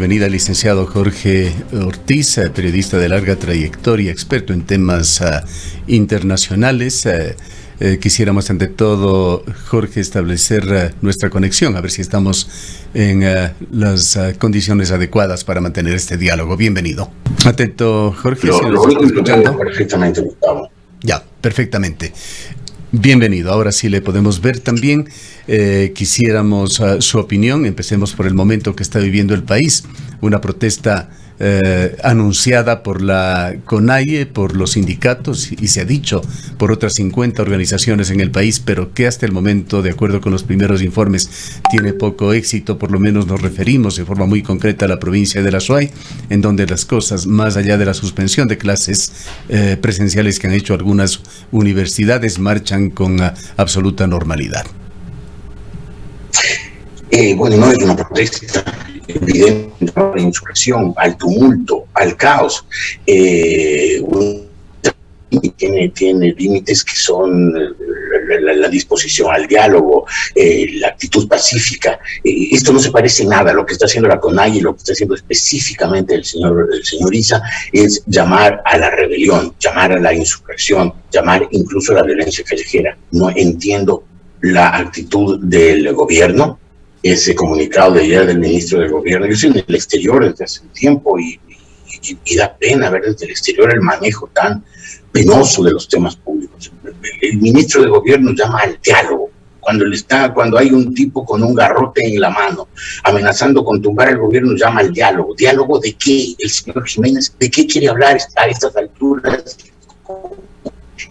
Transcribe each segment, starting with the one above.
bienvenida al licenciado Jorge Ortiz, periodista de larga trayectoria, experto en temas internacionales. Quisiéramos ante todo, Jorge, establecer nuestra conexión, a ver si estamos en las condiciones adecuadas para mantener este diálogo. Bienvenido. Atento, Jorge. Lo escuchando perfectamente, Gustavo. Ya, perfectamente. Bienvenido. Ahora sí le podemos ver también. Quisiéramos su opinión. Empecemos por el momento que está viviendo el país. Una protesta anunciada por la CONAIE, por los sindicatos y se ha dicho por otras 50 organizaciones en el país, pero que hasta el momento, de acuerdo con los primeros informes, tiene poco éxito. Por lo menos nos referimos de forma muy concreta a la provincia de la Azuay, en donde las cosas, más allá de la suspensión de clases presenciales que han hecho algunas universidades, marchan con absoluta normalidad. Bueno, no es una protesta evidente a la insurrección, al tumulto, al caos. Tiene límites que son la disposición al diálogo, la actitud pacífica. Esto no se parece en nada a lo que está haciendo la CONAIE, lo que está haciendo específicamente el señor Issa es llamar a la rebelión, llamar a la insurrección, llamar incluso a la violencia callejera. No entiendo la actitud del gobierno. Ese comunicado de ayer del ministro del gobierno, yo estoy en el exterior desde hace un tiempo y da pena ver desde el exterior el manejo tan penoso de los temas públicos. El ministro del gobierno llama al diálogo cuando hay un tipo con un garrote en la mano amenazando con tumbar el gobierno. Llama al diálogo. ¿Diálogo de qué? El señor Jiménez, ¿de qué quiere hablar a estas alturas?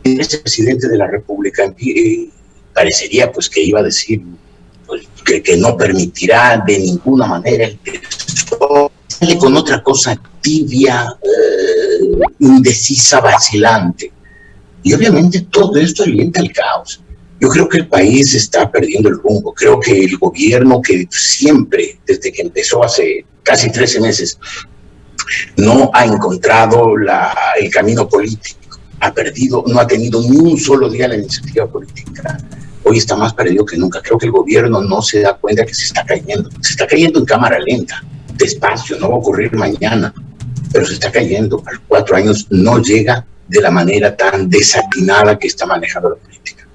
El presidente de la República parecería pues que iba a decir que no permitirá de ninguna manera el texto. Sale con otra cosa tibia, indecisa, vacilante. Y obviamente todo esto alienta el caos. Yo creo que el país está perdiendo el rumbo. Creo que el gobierno, que siempre, desde que empezó hace casi 13 meses, no ha encontrado el camino político. No ha tenido ni un solo día la iniciativa política. Hoy está más perdido que nunca. Creo que el gobierno no se da cuenta que se está cayendo. Se está cayendo en cámara lenta, despacio, no va a ocurrir mañana, pero se está cayendo. A los 4 años no llega de la manera tan desatinada que está manejando la política.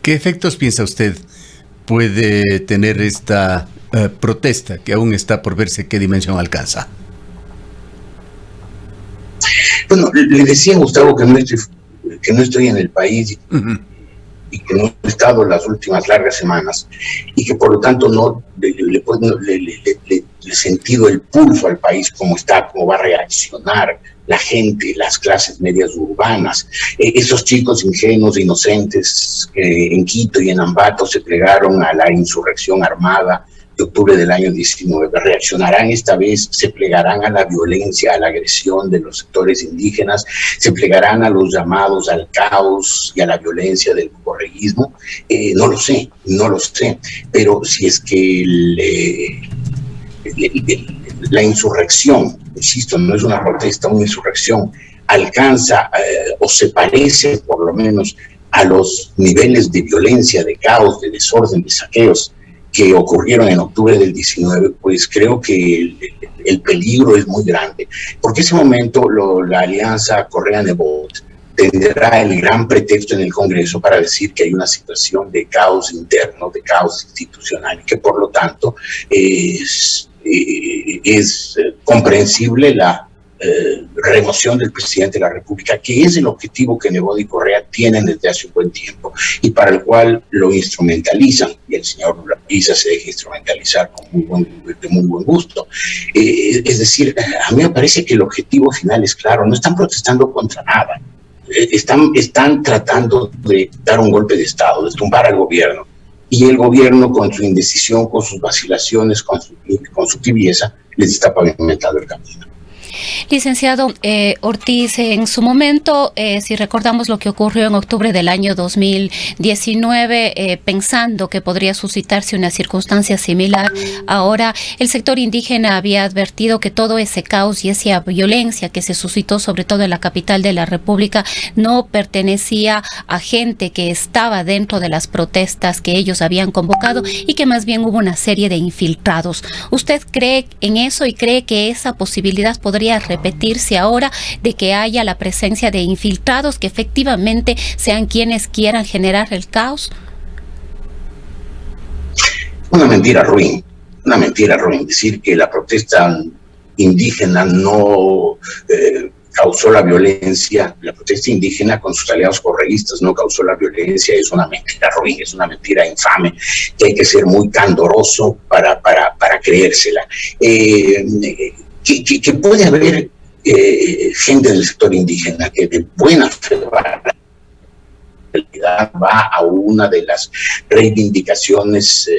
¿Qué efectos piensa usted puede tener esta protesta que aún está por verse qué dimensión alcanza? Bueno, le decía a Gustavo que no estoy en el país. Y que no he estado las últimas largas semanas y que por lo tanto no le he sentido el pulso al país, cómo va a reaccionar la gente, las clases medias urbanas, esos chicos ingenuos, inocentes en Quito y en Ambato se plegaron a la insurrección armada de octubre del año 19, reaccionarán esta vez, se plegarán a la violencia, a la agresión de los sectores indígenas, se plegarán a los llamados al caos y a la violencia del borreguismo. No lo sé, pero si es que la insurrección, insisto, no es una protesta, una insurrección, alcanza o se parece por lo menos a los niveles de violencia, de caos, de desorden, de saqueos que ocurrieron en octubre del 19, pues creo que el peligro es muy grande, porque ese momento la alianza Correa-Nebot tendrá el gran pretexto en el Congreso para decir que hay una situación de caos interno, de caos institucional, y que por lo tanto es comprensible la remoción del presidente de la República, que es el objetivo que Nebot y Correa tienen desde hace un buen tiempo y para el cual lo instrumentalizan, y el señor Issa se deja instrumentalizar de muy buen gusto. Es decir, a mí me parece que el objetivo final es claro. No están protestando contra nada, están tratando de dar un golpe de Estado, de tumbar al gobierno, y el gobierno, con su indecisión, con sus vacilaciones, con su tibieza, les está pavimentando el camino. Licenciado Ortiz, en su momento, si recordamos lo que ocurrió en octubre del año 2019, pensando que podría suscitarse una circunstancia similar, ahora el sector indígena había advertido que todo ese caos y esa violencia que se suscitó, sobre todo en la capital de la República, no pertenecía a gente que estaba dentro de las protestas que ellos habían convocado y que más bien hubo una serie de infiltrados. ¿Usted cree en eso y cree que esa posibilidad podría repetirse ahora de que haya la presencia de infiltrados que efectivamente sean quienes quieran generar el caos? Una mentira ruin decir que la protesta indígena no causó la violencia. La protesta indígena con sus aliados correístas no causó la violencia. Es una mentira ruin, es una mentira infame que hay que ser muy candoroso para creérsela. Que puede haber gente del sector indígena que de buena fe va a una de las reivindicaciones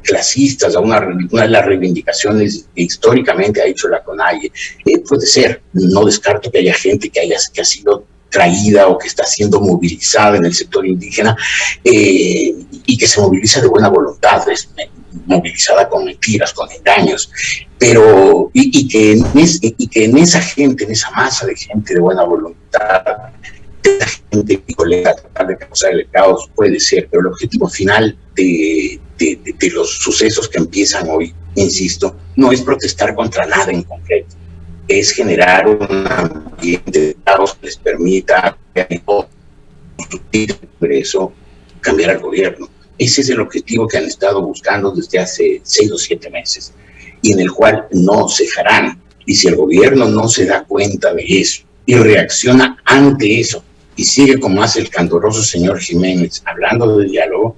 clasistas, a una de las reivindicaciones que históricamente ha hecho la CONAIE. Puede ser, no descarto que haya gente que ha sido traída o que está siendo movilizada en el sector indígena y que se moviliza de buena voluntad, movilizada con mentiras, con engaños, pero y que en esa gente, en esa masa de gente de buena voluntad, esa gente violenta, tratar de causar el caos, puede ser, pero el objetivo final de los sucesos que empiezan hoy, insisto, no es protestar contra nada en concreto, es generar un ambiente de caos que les permita construir el Congreso, cambiar al gobierno. Ese es el objetivo que han estado buscando desde hace 6 o 7 meses y en el cual no cejarán. Y si el gobierno no se da cuenta de eso y reacciona ante eso y sigue como hace el candoroso señor Jiménez hablando de diálogo,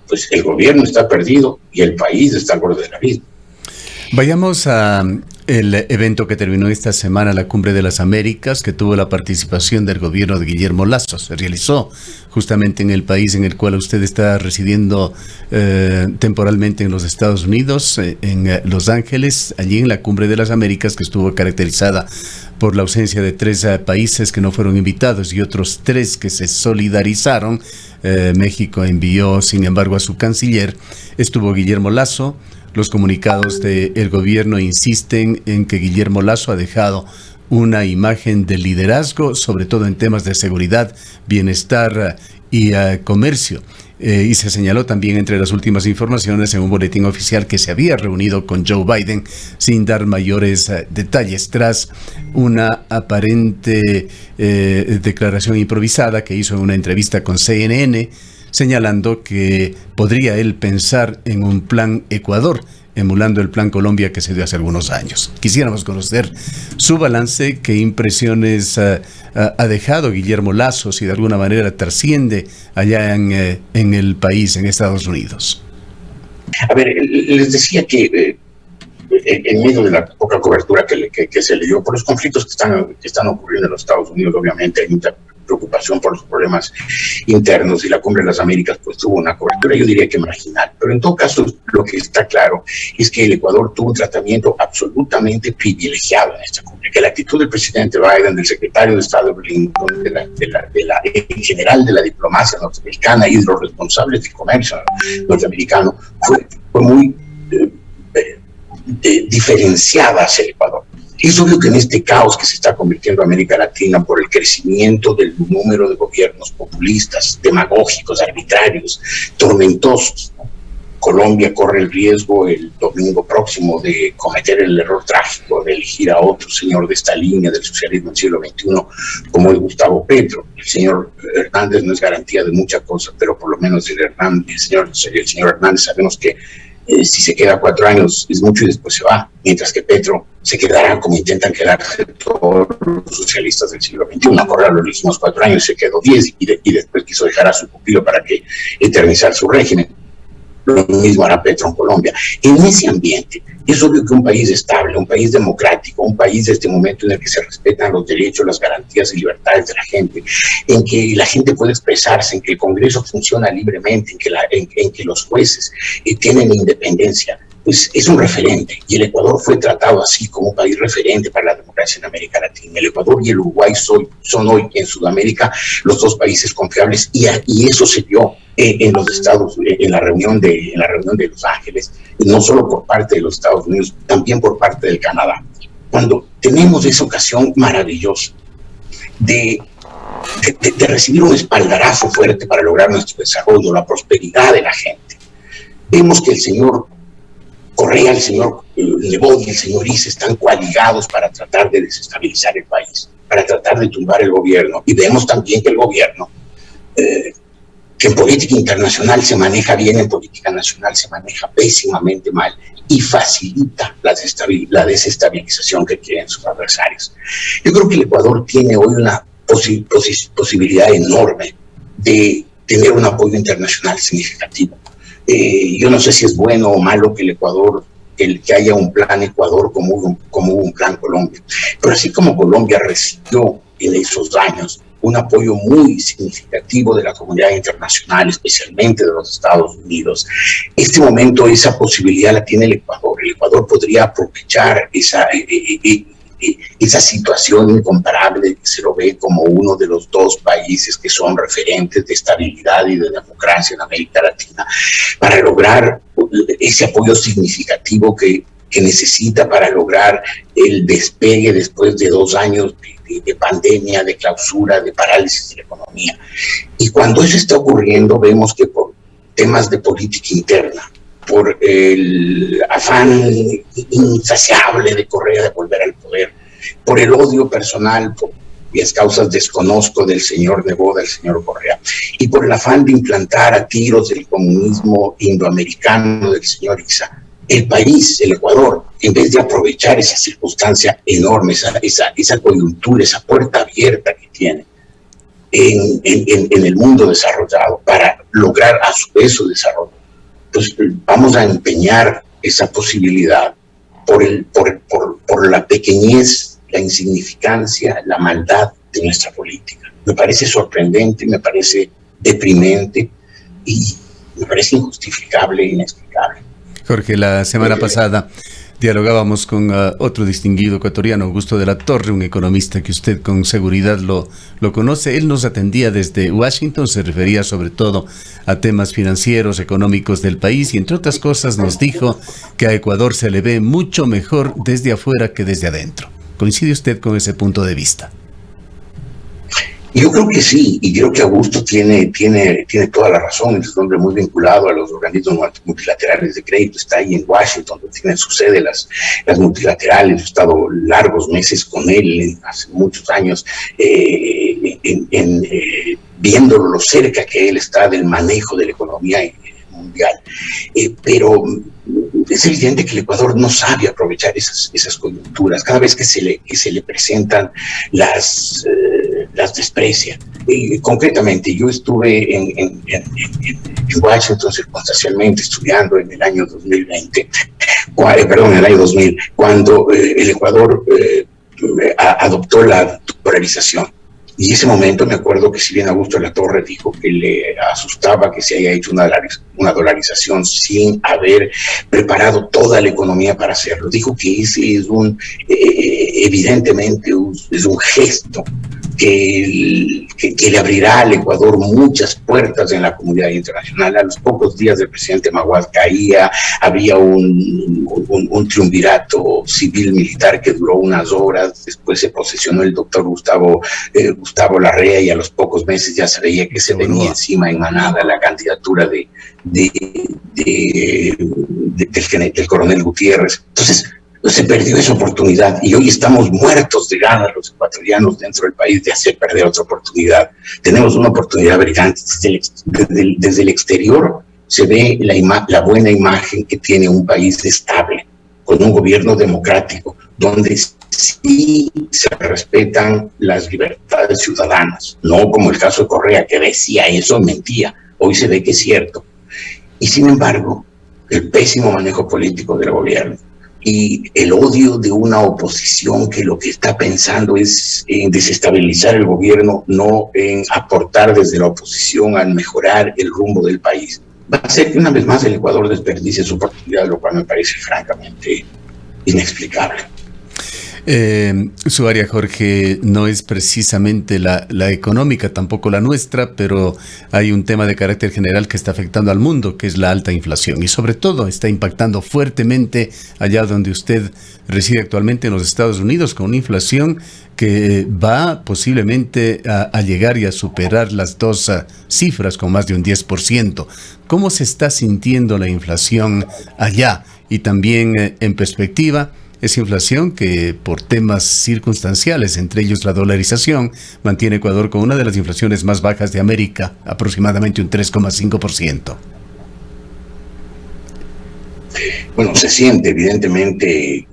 pues el gobierno está perdido y el país está al borde del abismo. Vayamos a el evento que terminó esta semana, la Cumbre de las Américas, que tuvo la participación del gobierno de Guillermo Lasso. Se realizó justamente en el país en el cual usted está residiendo temporalmente en los Estados Unidos, en Los Ángeles, allí en la Cumbre de las Américas, que estuvo caracterizada por la ausencia de 3 países que no fueron invitados y otros 3 que se solidarizaron. México envió, sin embargo, a su canciller. Estuvo Guillermo Lasso. Los comunicados del gobierno insisten en que Guillermo Lasso ha dejado una imagen de liderazgo, sobre todo en temas de seguridad, bienestar y comercio. Y se señaló también entre las últimas informaciones en un boletín oficial que se había reunido con Joe Biden sin dar mayores detalles, tras una aparente declaración improvisada que hizo en una entrevista con CNN, señalando que podría él pensar en un plan Ecuador, emulando el plan Colombia que se dio hace algunos años. Quisiéramos conocer su balance, qué impresiones ha dejado Guillermo Lasso, si de alguna manera trasciende allá en el país, en Estados Unidos. A ver, les decía que en medio de la poca cobertura que se le dio por los conflictos que están ocurriendo en los Estados Unidos, obviamente hay mucha preocupación por los problemas internos y la Cumbre de las Américas pues tuvo una cobertura, yo diría que marginal, pero en todo caso lo que está claro es que el Ecuador tuvo un tratamiento absolutamente privilegiado en esta cumbre, que la actitud del presidente Biden, del secretario de Estado Blinken, en general de la diplomacia norteamericana y de los responsables del comercio norteamericano fue muy diferenciada hacia el Ecuador. Es obvio que en este caos que se está convirtiendo América Latina por el crecimiento del número de gobiernos populistas, demagógicos, arbitrarios, tormentosos, ¿no? Colombia corre el riesgo el domingo próximo de cometer el error trágico de elegir a otro señor de esta línea del socialismo del siglo XXI como es Gustavo Petro. El señor Hernández no es garantía de muchas cosas, pero por lo menos el señor Hernández sabemos que si se queda 4 años es mucho y después se va, mientras que Petro se quedará como intentan quedarse todos los socialistas del siglo XXI. Ahora lo elegimos 4 años, se quedó 10 y después quiso dejar a su pupilo para que eternizar su régimen. Lo mismo hará Petro en Colombia. En ese ambiente, es obvio que un país estable, un país democrático, un país de este momento en el que se respetan los derechos, las garantías y libertades de la gente, en que la gente puede expresarse, en que el Congreso funciona libremente, en que los jueces tienen independencia, pues es un referente, y el Ecuador fue tratado así como un país referente para la democracia en América Latina. El Ecuador y el Uruguay son hoy en Sudamérica los dos países confiables, y eso se vio en los Estados, en la reunión de Los Ángeles, y no solo por parte de los Estados Unidos, también por parte del Canadá. Cuando tenemos esa ocasión maravillosa de recibir un espaldarazo fuerte para lograr nuestro desarrollo, la prosperidad de la gente, vemos que el señor Correa, el señor Nebot y el señor Issa están coaligados para tratar de desestabilizar el país, para tratar de tumbar el gobierno. Y vemos también que el gobierno, que en política internacional se maneja bien, en política nacional se maneja pésimamente mal, y facilita la desestabilización que quieren sus adversarios. Yo creo que el Ecuador tiene hoy una posibilidad enorme de tener un apoyo internacional significativo. Yo no sé si es bueno o malo que el Ecuador, que haya un plan Ecuador como hubo un plan Colombia, pero así como Colombia recibió en esos años un apoyo muy significativo de la comunidad internacional, especialmente de los Estados Unidos, este momento esa posibilidad la tiene el Ecuador. El Ecuador podría aprovechar esa situación incomparable, que se lo ve como uno de los dos países que son referentes de estabilidad y de democracia en América Latina, para lograr ese apoyo significativo que necesita para lograr el despegue después de 2 años de pandemia, de clausura, de parálisis de la economía. Y cuando eso está ocurriendo, vemos que por temas de política interna, por el afán insaciable de Correa de volver al poder, por el odio personal, por cuyas causas desconozco, del señor Nebot, del señor Correa, y por el afán de implantar a tiros el comunismo indoamericano del señor Issa, el país, el Ecuador, en vez de aprovechar esa circunstancia enorme, esa coyuntura, esa puerta abierta que tiene en el mundo desarrollado para lograr a su vez su desarrollo, pues vamos a empeñar esa posibilidad por la pequeñez, la insignificancia, la maldad de nuestra política. Me parece sorprendente, me parece deprimente y me parece injustificable e inexplicable. Jorge, la semana pasada dialogábamos con otro distinguido ecuatoriano, Augusto de la Torre, un economista que usted con seguridad lo conoce. Él nos atendía desde Washington, se refería sobre todo a temas financieros, económicos del país, y entre otras cosas nos dijo que a Ecuador se le ve mucho mejor desde afuera que desde adentro. ¿Coincide usted con ese punto de vista? Yo creo que sí, y creo que Augusto tiene toda la razón. Es un hombre muy vinculado a los organismos multilaterales de crédito, está ahí en Washington, donde tienen su sede las multilaterales. He estado largos meses con él, hace muchos años, viendo lo cerca que él está del manejo de la economía mundial. Pero es evidente que el Ecuador no sabe aprovechar esas coyunturas. Cada vez que se le presentan las desprecia. Concretamente, yo estuve en Washington circunstancialmente estudiando en el año 2020, en el año 2000, cuando el Ecuador adoptó la dolarización. Y ese momento me acuerdo que si bien Augusto de la Torre dijo que le asustaba que se haya hecho una dolarización sin haber preparado toda la economía para hacerlo, dijo que ese es evidentemente es un gesto que le abrirá al Ecuador muchas puertas en la comunidad internacional. A los pocos días del presidente Maguad caía, había un triunvirato civil-militar que duró unas horas, después se posesionó el doctor Gustavo Larrea, y a los pocos meses ya se veía que se venía encima en manada la candidatura del coronel Gutiérrez. Entonces, se perdió esa oportunidad, y hoy estamos muertos de ganas los ecuatorianos dentro del país de hacer perder otra oportunidad. Tenemos una oportunidad brillante. Desde el exterior se ve la buena imagen que tiene un país estable, con un gobierno democrático, donde sí se respetan las libertades ciudadanas, no como el caso de Correa, que decía eso, mentía. Hoy se ve que es cierto. Y sin embargo, el pésimo manejo político del gobierno y el odio de una oposición que lo que está pensando es en desestabilizar el gobierno, no en aportar desde la oposición a mejorar el rumbo del país, va a hacer que una vez más el Ecuador desperdicie su oportunidad, lo cual me parece francamente inexplicable. Su área, Jorge, no es precisamente la económica, tampoco la nuestra, pero hay un tema de carácter general que está afectando al mundo, que es la alta inflación, y sobre todo está impactando fuertemente allá donde usted reside actualmente, en los Estados Unidos, con una inflación que va posiblemente a llegar y a superar las dos cifras, con más de un 10%. ¿Cómo se está sintiendo la inflación allá? Y también en perspectiva, esa inflación que por temas circunstanciales, entre ellos la dolarización, mantiene a Ecuador con una de las inflaciones más bajas de América, aproximadamente un 3,5%. Bueno, se siente evidentemente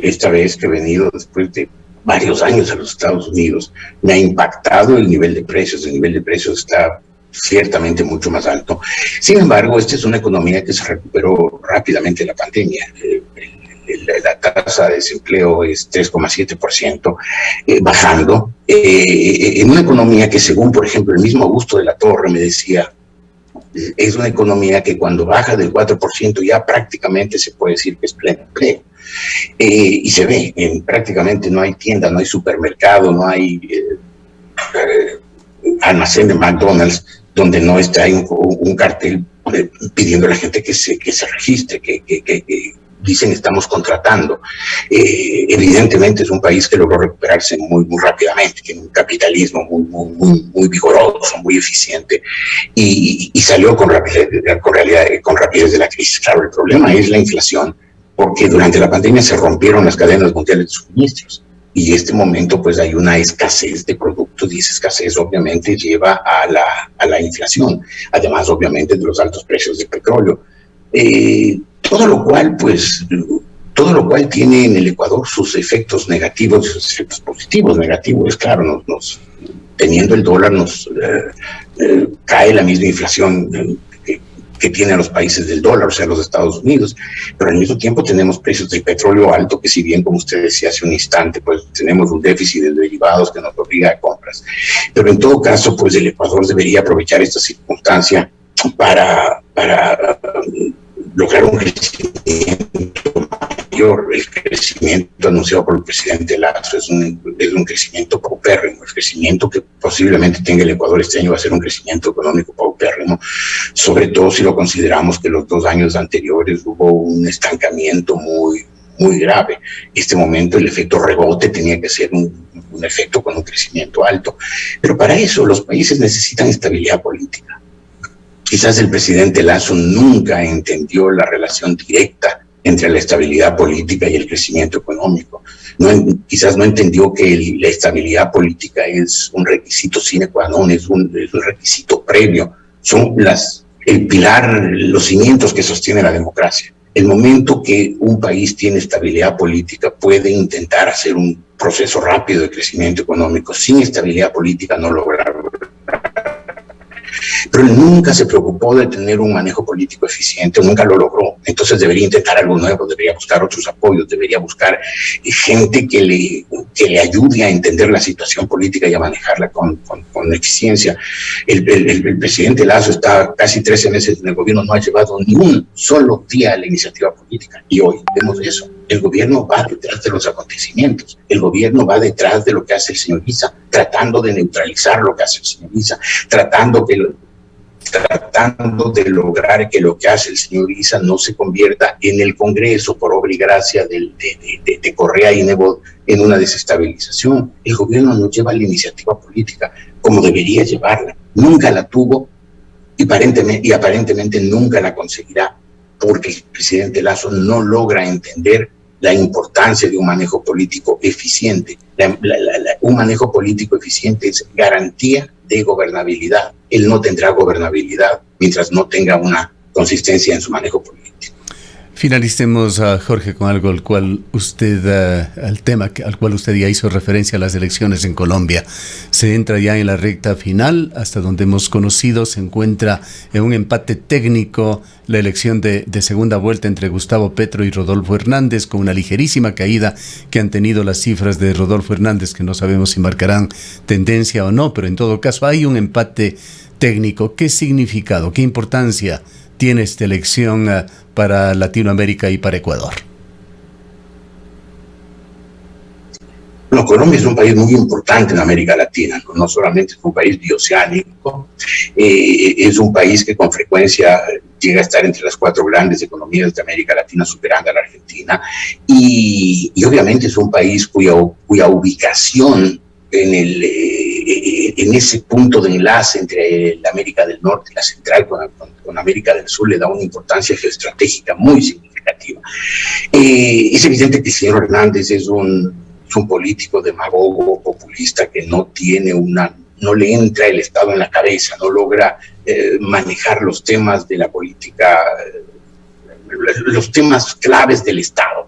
esta vez que he venido después de varios años a los Estados Unidos, me ha impactado el nivel de precios. El nivel de precios está ciertamente mucho más alto. Sin embargo, esta es una economía que se recuperó rápidamente de la pandemia. La tasa de desempleo es 3,7%, bajando, en una economía que, según, por ejemplo, el mismo Augusto de la Torre me decía, es una economía que cuando baja del 4% ya prácticamente se puede decir que es pleno empleo. Y se ve, prácticamente no hay tienda, no hay supermercado, no hay almacén de McDonald's donde no está un cartel pidiendo a la gente que se registre, que dicen estamos contratando. Evidentemente es un país que logró recuperarse muy rápidamente, tiene un capitalismo muy vigoroso, muy eficiente, y salió con rapidez de la crisis. Claro, el problema es la inflación, porque durante la pandemia se rompieron las cadenas mundiales de suministros, y en este momento pues hay una escasez de productos, y esa escasez obviamente lleva a la inflación, además obviamente de los altos precios del petróleo. Todo lo cual tiene en el Ecuador sus efectos negativos y sus efectos positivos. Negativos, claro, teniendo el dólar nos cae la misma inflación que tienen los países del dólar, o sea, los Estados Unidos, pero al mismo tiempo tenemos precios del petróleo alto, que si bien, como usted decía hace un instante, pues tenemos un déficit de derivados que nos obliga a compras. Pero en todo caso, pues el Ecuador debería aprovechar esta circunstancia para lograr un crecimiento mayor. El crecimiento anunciado por el presidente Lazo es un crecimiento paupérrimo. El crecimiento que posiblemente tenga el Ecuador este año va a ser un crecimiento económico paupérrimo, sobre todo si lo consideramos que los 2 años anteriores hubo un estancamiento muy grave. En este momento el efecto rebote tenía que ser un efecto con un crecimiento alto. Pero para eso los países necesitan estabilidad política. Quizás el presidente Lazo nunca entendió la relación directa entre la estabilidad política y el crecimiento económico. Quizás no entendió que la estabilidad política es un requisito sine qua non, es un requisito previo. Son el pilar, los cimientos que sostiene la democracia. El momento que un país tiene estabilidad política puede intentar hacer un proceso rápido de crecimiento económico. Sin estabilidad política no lograrlo. Pero él nunca se preocupó de tener un manejo político eficiente, nunca lo logró. Entonces debería intentar algo nuevo, debería buscar otros apoyos, debería buscar gente que le ayude a entender la situación política y a manejarla con eficiencia. El presidente Lazo está casi 13 meses en el gobierno, no ha llevado ni un solo día a la iniciativa política, y hoy vemos eso. El gobierno va detrás de los acontecimientos, el gobierno va detrás de lo que hace el señor Issa, tratando de neutralizar lo que hace el señor Issa, tratando de lograr que lo que hace el señor Issa no se convierta en el Congreso, por obra y gracia de Correa y Nebot, en una desestabilización. El gobierno no lleva la iniciativa política como debería llevarla, nunca la tuvo y aparentemente nunca la conseguirá, porque el presidente Lazo no logra entender la importancia de un manejo político eficiente. Un manejo político eficiente es garantía de gobernabilidad. Él no tendrá gobernabilidad mientras no tenga una consistencia en su manejo político. Finalicemos, Jorge, con algo al cual usted ya hizo referencia, a las elecciones en Colombia. Se entra ya en la recta final, hasta donde hemos conocido, se encuentra en un empate técnico la elección de segunda vuelta entre Gustavo Petro y Rodolfo Hernández, con una ligerísima caída que han tenido las cifras de Rodolfo Hernández, que no sabemos si marcarán tendencia o no, pero en todo caso hay un empate técnico, ¿qué significado, qué importancia tiene esta elección para Latinoamérica y para Ecuador? Bueno, Colombia es un país muy importante en América Latina, no solamente es un país bioceánico, es un país que con frecuencia llega a estar entre las 4 grandes economías de América Latina, superando a la Argentina, y obviamente es un país cuya ubicación en ese punto de enlace entre la América del Norte y la central con América del Sur le da una importancia geoestratégica muy significativa. Es evidente que el señor Hernández es un político demagogo, populista, que no le entra el Estado en la cabeza, no logra manejar los temas de la política, los temas claves del Estado.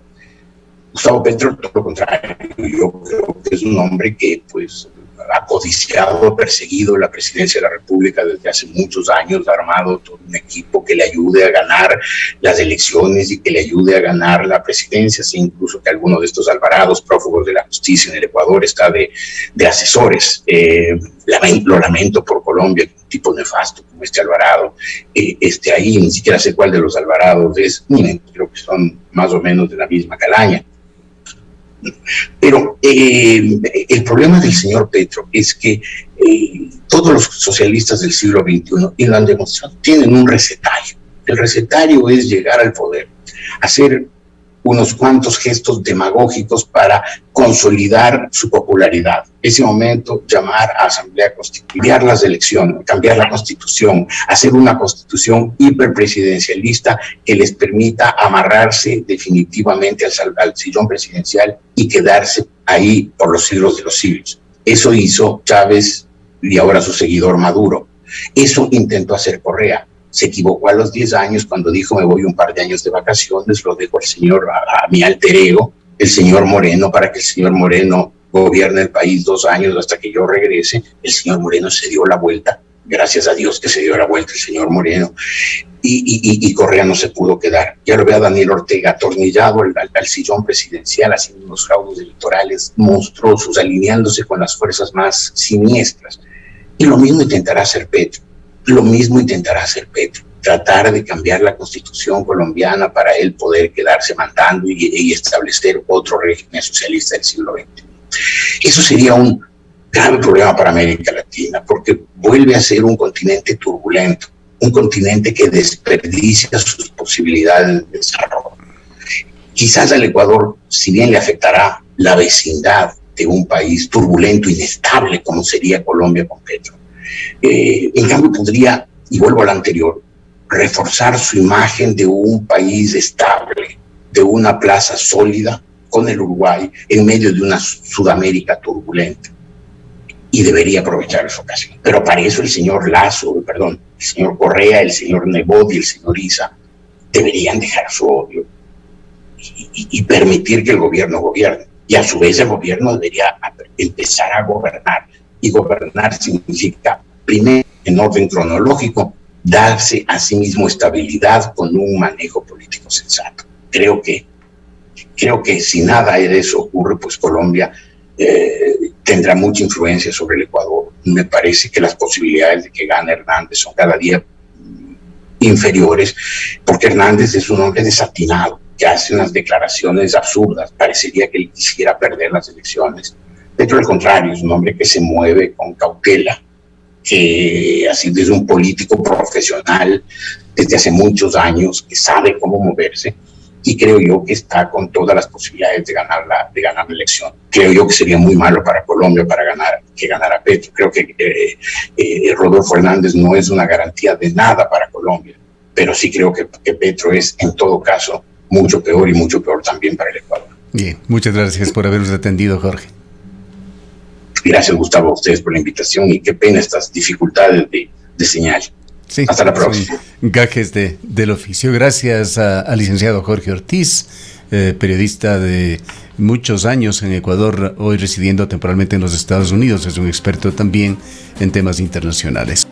Gustavo Petro, todo lo contrario, yo creo que es un hombre que pues ha codiciado, perseguido la presidencia de la República desde hace muchos años, ha armado todo un equipo que le ayude a ganar las elecciones y que le ayude a ganar la presidencia, así incluso que alguno de estos Alvarados, prófugos de la justicia en el Ecuador, está de asesores. Lo lamento por Colombia, un tipo nefasto como este Alvarado esté ahí, ni siquiera sé cuál de los Alvarados es, creo que son más o menos de la misma calaña. Pero el problema del señor Petro es que todos los socialistas del siglo XXI, y lo han demostrado, tienen un recetario. El recetario es llegar al poder, hacer unos cuantos gestos demagógicos para consolidar su popularidad. Ese momento, llamar a asamblea constituyente, cambiar las elecciones, cambiar la constitución, hacer una constitución hiperpresidencialista que les permita amarrarse definitivamente al sillón presidencial y quedarse ahí por los siglos de los siglos. Eso hizo Chávez y ahora su seguidor Maduro. Eso intentó hacer Correa. Se equivocó a los 10 años cuando dijo me voy un par de años de vacaciones, lo dejo al señor, a mi alter ego, el señor Moreno, para que el señor Moreno gobierne el país 2 años hasta que yo regrese. El señor Moreno se dio la vuelta, gracias a Dios que se dio la vuelta el señor Moreno, y Correa no se pudo quedar. Ya lo ve a Daniel Ortega atornillado al sillón presidencial, haciendo unos fraudes electorales monstruosos, alineándose con las fuerzas más siniestras. Y lo mismo intentará hacer Petro. Lo mismo intentará hacer Petro, tratar de cambiar la constitución colombiana para él poder quedarse mandando y establecer otro régimen socialista del siglo XX. Eso sería un grave problema para América Latina, porque vuelve a ser un continente turbulento, un continente que desperdicia sus posibilidades de desarrollo. Quizás al Ecuador, si bien le afectará la vecindad de un país turbulento, inestable, como sería Colombia con Petro, en cambio podría, y vuelvo al anterior, reforzar su imagen de un país estable, de una plaza sólida con el Uruguay en medio de una Sudamérica turbulenta. Y debería aprovechar esa ocasión. Pero para eso el señor el señor Correa, el señor Nebot y el señor Issa deberían dejar su odio y permitir que el gobierno gobierne. Y a su vez el gobierno debería empezar a gobernar. Y gobernar significa, primero, en orden cronológico, darse a sí mismo estabilidad con un manejo político sensato. Creo que si nada de eso ocurre, pues Colombia tendrá mucha influencia sobre el Ecuador. Me parece que las posibilidades de que gane Hernández son cada día inferiores, porque Hernández es un hombre desatinado, que hace unas declaraciones absurdas. Parecería que él quisiera perder las elecciones. Petro, al contrario, es un hombre que se mueve con cautela, que así es un político profesional desde hace muchos años, que sabe cómo moverse, y creo yo que está con todas las posibilidades de ganar la elección. Creo yo que sería muy malo para Colombia que ganara Petro. Creo que Rodolfo Hernández no es una garantía de nada para Colombia, pero sí creo que Petro es, en todo caso, mucho peor, y mucho peor también para el Ecuador. Bien, muchas gracias por habernos atendido, Jorge. Gracias, Gustavo, a ustedes por la invitación, y qué pena estas dificultades de señal. Sí, hasta la próxima. Gajes del oficio. Gracias al licenciado Jorge Ortiz, periodista de muchos años en Ecuador, hoy residiendo temporalmente en los Estados Unidos. Es un experto también en temas internacionales.